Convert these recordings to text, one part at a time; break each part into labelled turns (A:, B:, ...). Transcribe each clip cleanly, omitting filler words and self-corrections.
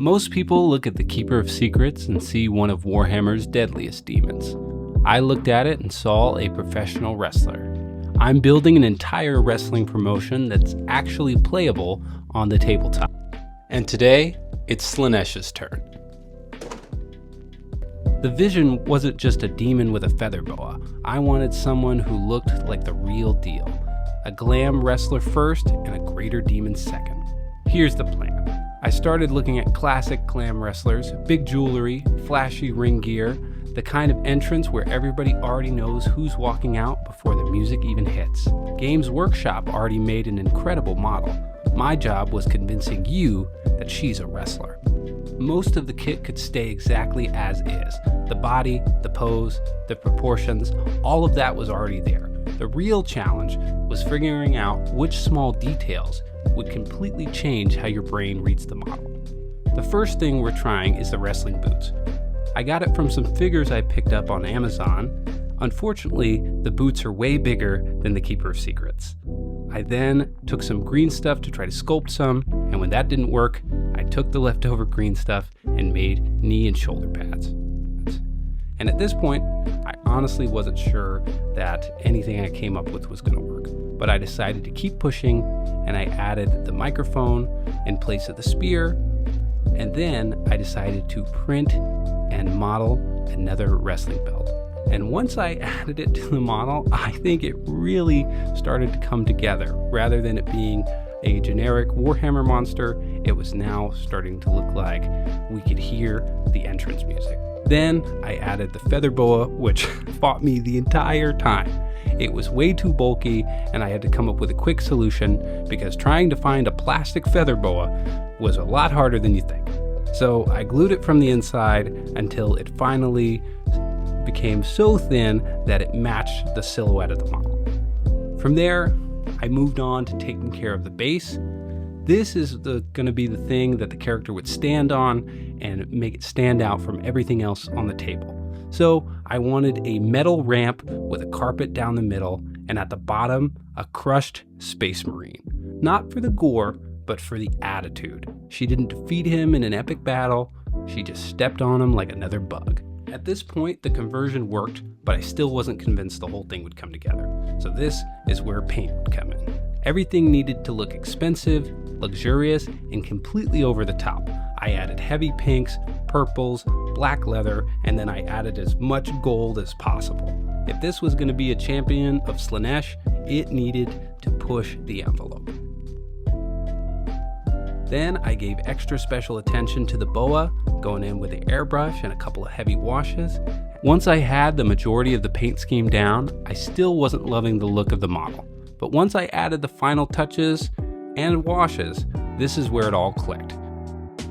A: Most people look at the Keeper of Secrets and see one of Warhammer's deadliest demons. I looked at it and saw a professional wrestler. I'm building an entire wrestling promotion that's actually playable on the tabletop. And today, it's Slaanesh's turn. The vision wasn't just a demon with a feather boa. I wanted someone who looked like the real deal. A glam wrestler first and a greater demon second. Here's the plan. I started looking at classic glam wrestlers, big jewelry, flashy ring gear, the kind of entrance where everybody already knows who's walking out before the music even hits. Games Workshop already made an incredible model. My job was convincing you that she's a wrestler. Most of the kit could stay exactly as is. The body, the pose, the proportions, all of that was already there. The real challenge was figuring out which small details would completely change how your brain reads the model. The first thing we're trying is the wrestling boots. I got it from some figures I picked up on Amazon. Unfortunately, the boots are way bigger than the Keeper of Secrets. I then took some green stuff to try to sculpt some, and when that didn't work, I took the leftover green stuff and made knee and shoulder pads. And at this point, I honestly wasn't sure that anything I came up with was going to work. But I decided to keep pushing, and I added the microphone in place of the spear, and then I decided to print and model another wrestling belt. And once I added it to the model, I think it really started to come together. Rather than it being a generic Warhammer monster, it was now starting to look like we could hear the entrance music. Then I added the feather boa, which fought me the entire time. It was way too bulky, and I had to come up with a quick solution because trying to find a plastic feather boa was a lot harder than you think. So I glued it from the inside until it finally became so thin that it matched the silhouette of the model. From there, I moved on to taking care of the base. This is going to be the thing that the character would stand on and make it stand out from everything else on the table. So I wanted a metal ramp with a carpet down the middle, and at the bottom, a crushed space marine. Not for the gore, but for the attitude. She didn't defeat him in an epic battle, she just stepped on him like another bug. At this point, the conversion worked, but I still wasn't convinced the whole thing would come together. So this is where paint would come in. Everything needed to look expensive, luxurious, and completely over the top. I added heavy pinks, purples, black leather, and then I added as much gold as possible. If this was going to be a champion of Slaanesh, it needed to push the envelope. Then I gave extra special attention to the boa, going in with the airbrush and a couple of heavy washes. Once I had the majority of the paint scheme down, I still wasn't loving the look of the model. But once I added the final touches and washes, this is where it all clicked.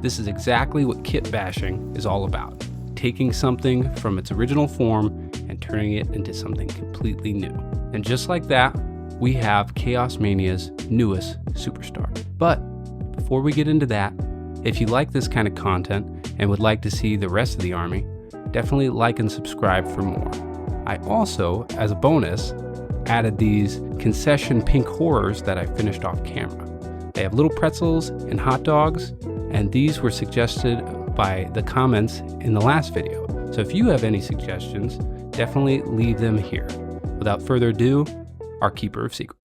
A: This is exactly what kit bashing is all about. Taking something from its original form and turning it into something completely new. And just like that, we have CHAOSMANIA's newest superstar. But before we get into that, if you like this kind of content and would like to see the rest of the army, definitely like and subscribe for more. I also, as a bonus, added these concession pink horrors that I finished off camera. They have little pretzels and hot dogs, and these were suggested by the comments in the last video. So if you have any suggestions, definitely leave them here. Without further ado, our Keeper of Secrets.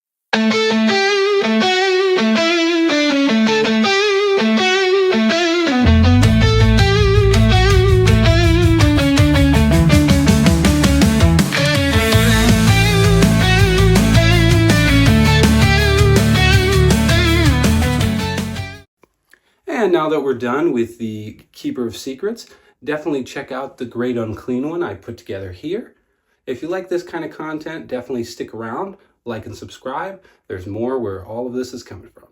A: And now that we're done with the Keeper of Secrets, definitely check out the Great Unclean one I put together here. If you like this kind of content, definitely stick around, like and subscribe. There's more where all of this is coming from.